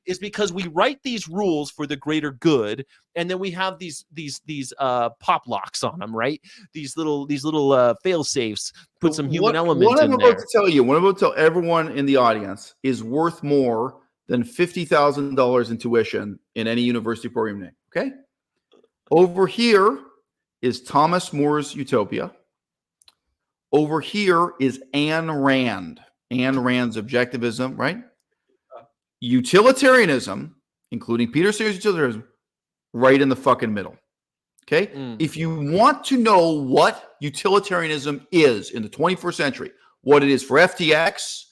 is because we write these rules for the greater good, and then we have these pop locks on them, right? These little fail safes, put some human element what in I'm there. about to tell you, what I'm about to tell everyone in the audience is worth more than $50,000 in tuition in any university program name. Okay, over here is Thomas More's Utopia. Over here is Ayn Rand. Ayn Rand's Objectivism, right? Utilitarianism, including Peter Singer's Utilitarianism, right in the fucking middle. Okay? If you want to know what utilitarianism is in the 21st century, what it is for FTX,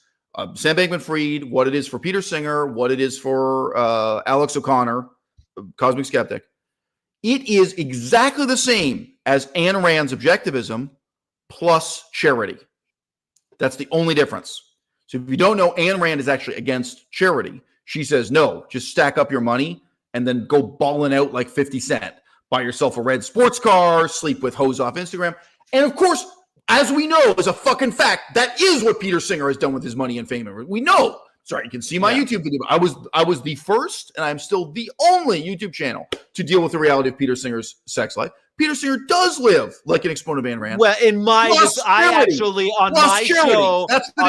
Sam Bankman-Fried, what it is for Peter Singer, what it is for Alex O'Connor, Cosmic Skeptic, it is exactly the same as Ayn Rand's Objectivism plus charity. That's the only difference. So if you don't know, Ayn Rand is actually against charity. She says, no, just stack up your money and then go balling out like 50 Cent. Buy yourself a red sports car, sleep with hoes off Instagram. And of course, as we know, as a fucking fact, that is what Peter Singer has done with his money and fame. We know. Sorry, you can see my YouTube video. I was the first, and I'm still the only YouTube channel to deal with the reality of Peter Singer's sex life. Peter Singer does live like an exponent of Ayn Rand. Well, in my, on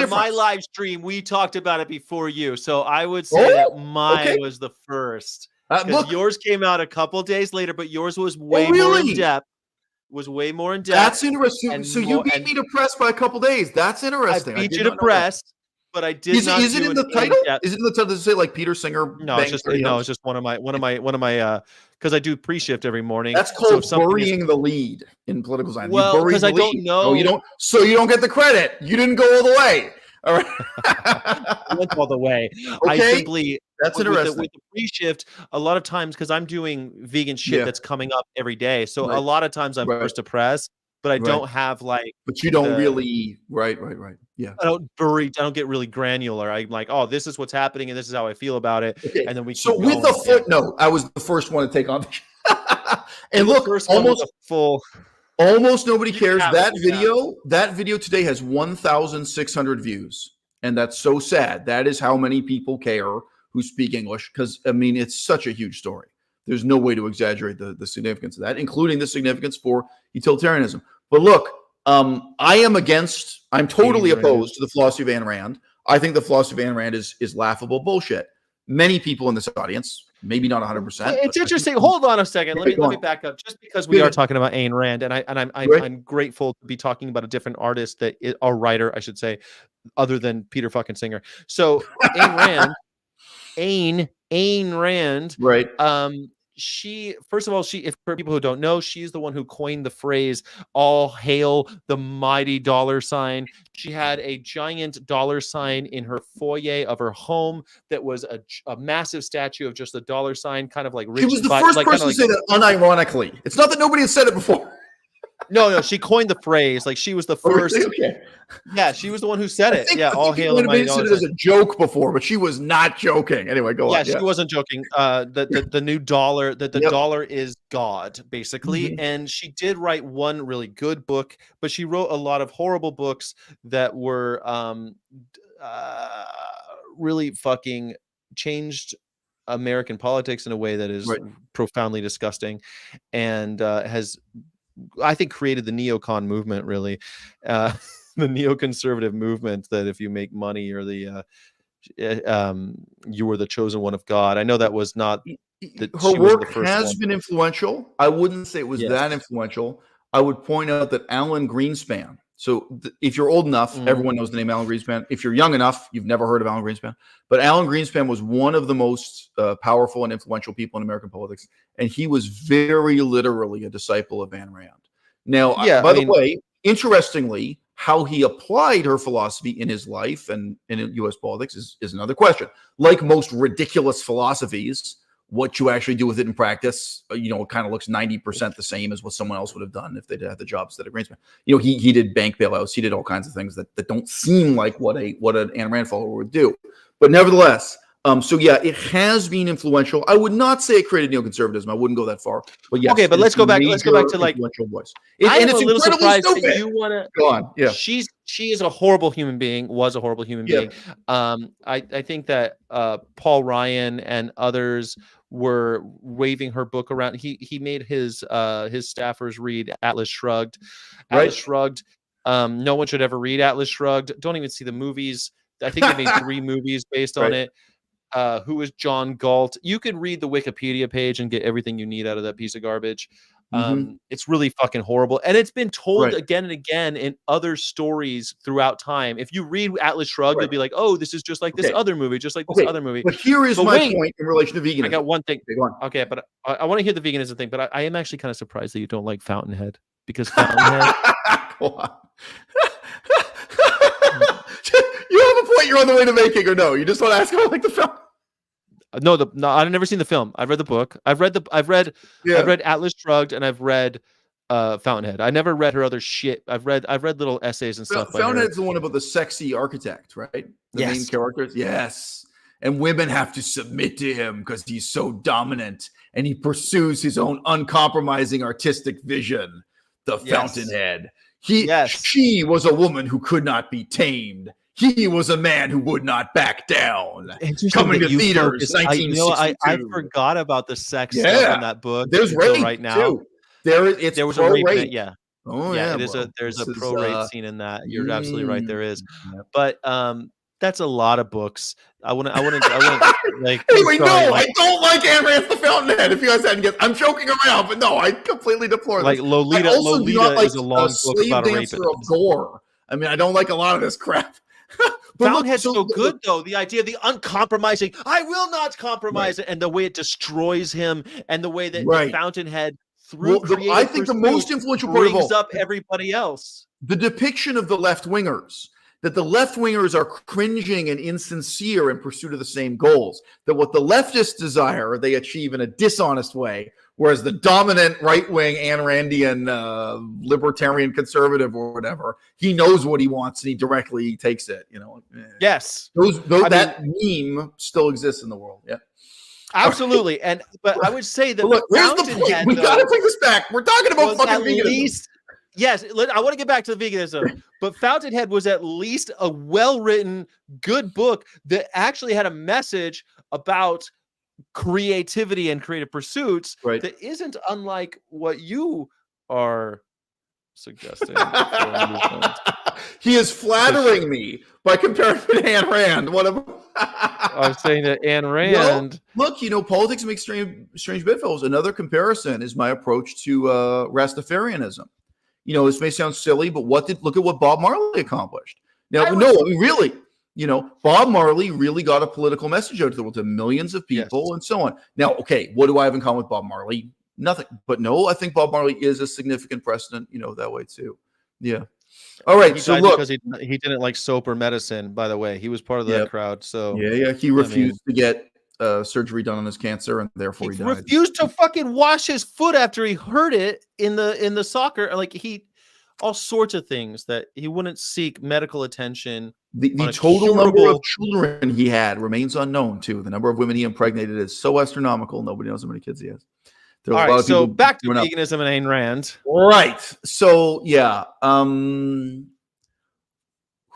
my live stream, we talked about it before you. So I would say that mine was the first. Because yours came out a couple days later, but yours was way more in depth. That's interesting. So you beat me to press by a couple days. That's interesting. I beat you to press. But I did not. Is it in the title? Is it in the title? Does it say like Peter Singer? No, it's just one of my because I do pre-shift every morning. That's called burying the lead in political science. Well, because I don't know. No, you don't. So you don't get the credit. You didn't go all the way. All right. I went all the way. Okay. I simply that's interesting. With the pre-shift, a lot of times because I'm doing vegan shit that's coming up every day, so a lot of times I'm first to press. But I don't have like. But you don't really. Right. Yeah. I don't get really granular. I'm like, oh, this is what's happening, and this is how I feel about it. Okay. And then we. So with a footnote, I was the first one to take on. And look, almost nobody cares. That video today has 1,600 views, and that's so sad. That is how many people care who speak English, because I mean, it's such a huge story. There's no way to exaggerate the significance of that, including the significance for utilitarianism. But look, I'm totally opposed to the philosophy of Ayn Rand. I think the philosophy of Ayn Rand is laughable bullshit. Many people in this audience, maybe not 100%. It's interesting. Hold on a second. Let me back up. Just because we are talking about Ayn Rand, and I'm grateful to be talking about a different artist a writer, I should say, other than Peter fucking Singer. So Ayn Rand, right? First of all, if for people who don't know, she's the one who coined the phrase "all hail the mighty dollar sign." She had a giant dollar sign in her foyer of her home that was a massive statue of just the dollar sign, kind of like Richard. She was the first person to say that unironically. It's not that nobody has said it before. No, she coined the phrase. Like she was the first. Okay. Yeah, she was the one who said it. Yeah, all hail the mighty dollar sign. It as a joke before, but she was not joking. Anyway, go on. Yeah, she wasn't joking. The new dollar, the dollar is God, basically. Mm-hmm. And she did write one really good book, but she wrote a lot of horrible books that were really fucking changed American politics in a way that is profoundly disgusting, and has, I think, created the neocon movement, really, the neoconservative movement, that if you make money, you're you were the chosen one of God. I know that was not. Her work has been influential. I wouldn't say it was that influential. I would point out that Alan Greenspan. So if you're old enough, everyone knows the name Alan Greenspan. If you're young enough, you've never heard of Alan Greenspan. But Alan Greenspan was one of the most powerful and influential people in American politics. And he was very literally a disciple of Ayn Rand. Now, by the way, interestingly, how he applied her philosophy in his life and in U.S. politics is another question. Like most ridiculous philosophies, what you actually do with it in practice, it kind of looks 90% the same as what someone else would have done if they'd had the jobs that Greenspan. He did bank bailouts. He did all kinds of things that don't seem like what an Ayn Rand follower would do. But nevertheless, So yeah, it has been influential. I would not say it created neoconservatism. I wouldn't go that far. But yes, Okay, but let's go back. Let's go back to like influential voice. I am And a it's little incredibly surprised that stupid. you want to. Go on. Yeah. She is a horrible human being. Was a horrible human being. I think that Paul Ryan and others were waving her book around. He made his staffers read Atlas Shrugged. Atlas Shrugged. No one should ever read Atlas Shrugged. Don't even see the movies. I think they made 3 movies based on it. Who is John Galt? You can read the Wikipedia page and get everything you need out of that piece of garbage. It's really fucking horrible, and it's been told again and again in other stories throughout time. If you read Atlas Shrugged, you'll be like, "Oh, this is just like this other movie, just like this other movie." But here is my point in relation to veganism. I got one thing. Okay, but I want to hear the veganism thing. But I am actually kind of surprised that you don't like Fountainhead, because Fountainhead. Go on. You have a point you're on the way to making, or no? You just want to ask about like the film? No, I've never seen the film. I've read the book. I've read Atlas Shrugged, and I've read Fountainhead. I never read her other shit. I've read little essays and stuff. Fountainhead's the one about the sexy architect, right? The main characters. Yes. And women have to submit to him because he's so dominant, and he pursues his own uncompromising artistic vision. The Fountainhead. She was a woman who could not be tamed. He was a man who would not back down. Coming to theaters, 1962. I forgot about the sex stuff in that book. There's rape right now. Too. There was a rape in it. Yeah. Oh yeah. There's a pro-rape scene in that. You're absolutely right. There is, but that's a lot of books. I wouldn't like. Anyway, I don't like Ayn Rand's The Fountainhead. If you guys hadn't guessed, I'm joking around, but no, I completely deplore this. Like Lolita. Lolita is a long book about a rapist. Of gore. I mean, I don't like a lot of this crap. Fountainhead's so good, though. The idea of the uncompromising, I will not compromise it, and the way it destroys him, and the way that the Fountainhead I think the most influential part of all brings up everybody else. The depiction of the left-wingers, that the left-wingers are cringing and insincere in pursuit of the same goals, that what the leftists desire, they achieve in a dishonest way, whereas the dominant right-wing Ayn Randian libertarian conservative or whatever, he knows what he wants and he directly takes it. Yes, that meme still exists in the world. Yeah, absolutely. But I would say that where's the point? We got to take this back. We're talking about fucking veganism. Yes, I want to get back to the veganism, but Fountainhead was at least a well-written, good book that actually had a message about creativity and creative pursuits that isn't unlike what you are suggesting. He is flattering me by comparing to Ayn Rand. I was saying that Ayn Rand. Well, look, politics makes strange bedfellows. Another comparison is my approach to Rastafarianism. This may sound silly, but look at what Bob Marley accomplished. Now, really, Bob Marley really got a political message out to the world, to millions of people and so on. Now, okay, what do I have in common with Bob Marley? Nothing. But no, I think Bob Marley is a significant precedent, that way too. Yeah. All right. So look, because he didn't like soap or medicine, by the way. He was part of that crowd. So yeah. He refused to get surgery done on his cancer, and therefore he died. Refused to fucking wash his foot after he hurt it in the soccer. Like all sorts of things that he wouldn't seek medical attention. The total number of children he had remains unknown too. The number of women he impregnated is so astronomical. Nobody knows how many kids he has. All right, so back to veganism and Ayn Rand. Right. So yeah.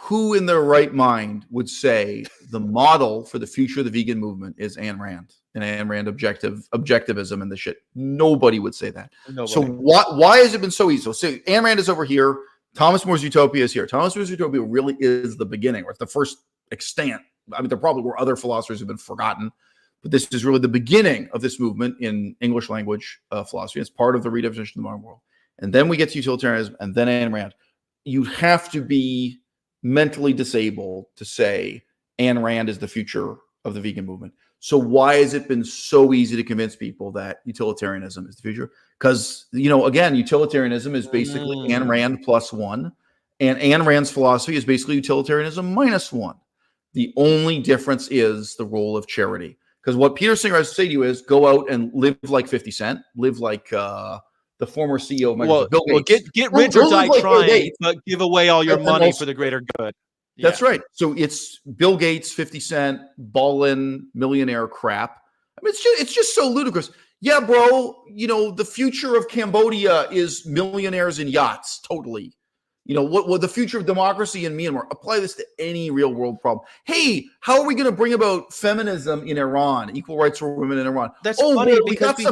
Who in their right mind would say the model for the future of the vegan movement is Ayn Rand and Ayn Rand objectivism and the shit? Nobody would say that. Nobody. So why has it been so easy? So Ayn Rand is over here. Thomas More's Utopia is here. Thomas More's Utopia really is the beginning, or the first extant. I mean, there probably were other philosophers who've been forgotten, but this is really the beginning of this movement in English language philosophy. It's part of the redefinition of the modern world. And then we get to utilitarianism, and then Ayn Rand. You have to be mentally disabled to say Ayn Rand is the future of the vegan movement. So why has it been so easy to convince people that utilitarianism is the future? Because, again, utilitarianism is basically Ayn Rand plus one, and Ayn Rand's philosophy is basically utilitarianism minus one. The only difference is the role of charity. Because what Peter Singer has to say to you is go out and live like 50 Cent, live like the former CEO of Microsoft, Bill Gates. Get rich or die trying, but give away all your money for the greater good. That's right. So it's Bill Gates, 50 Cent, ballin' millionaire crap. I mean, it's just so ludicrous. Yeah, bro, the future of Cambodia is millionaires in yachts. Totally. What the future of democracy in Myanmar? Apply this to any real world problem. Hey, how are we going to bring about feminism in Iran, equal rights for women in Iran? That's funny boy, because we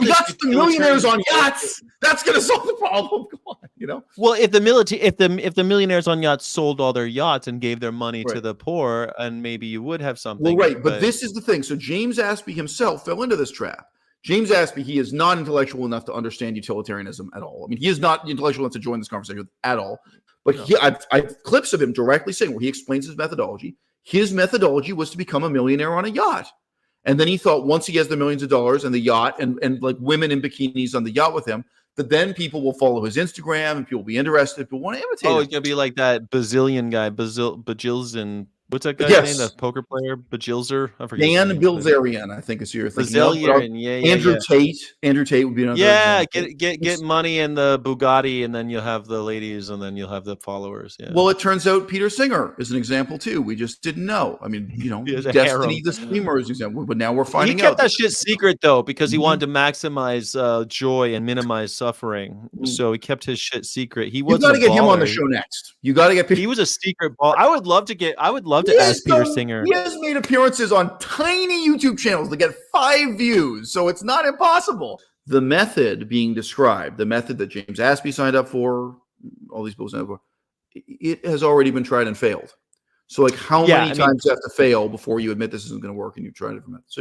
got some millionaires on yachts. That's going to solve the problem. Come on, Well, if the millionaires on yachts sold all their yachts and gave their money to the poor, and maybe you would have something. Well, right, but this is the thing. So James Aspie himself fell into this trap. James Aspie, he is not intellectual enough to understand utilitarianism at all. I mean, he is not intellectual enough to join this conversation at all. But I've clips of him directly saying where he explains his methodology. His methodology was to become a millionaire on a yacht. And then he thought once he has the millions of dollars and the yacht and like women in bikinis on the yacht with him, that then people will follow his Instagram and people will be interested. People want to imitate him. It's going to be like that Bazillion guy, Bajilzin. What's that guy's name? The poker player, Bajilzer? I forget. Dan Bilzerian, I think is who you're thinking of. Andrew Tate. Andrew Tate would be another. Yeah, get money in the Bugatti, and then you'll have the ladies, and then you'll have the followers. Yeah. Well, it turns out Peter Singer is an example too. We just didn't know. I mean, Destiny the Streamer is an example, but now we're finding out. He kept that shit secret though because he wanted to maximize joy and minimize suffering. So he kept his shit secret. You got to get him on the show next. You got to get. He was a secret ball. I would love to ask Peter Singer. He has made appearances on tiny YouTube channels to get 5 views, so it's not impossible. The method being described, the method that James Aspie signed up for, all these people signed up for, it has already been tried and failed. So, like, how many times do you have to fail before you admit this isn't going to work and you try different methods? So, yeah.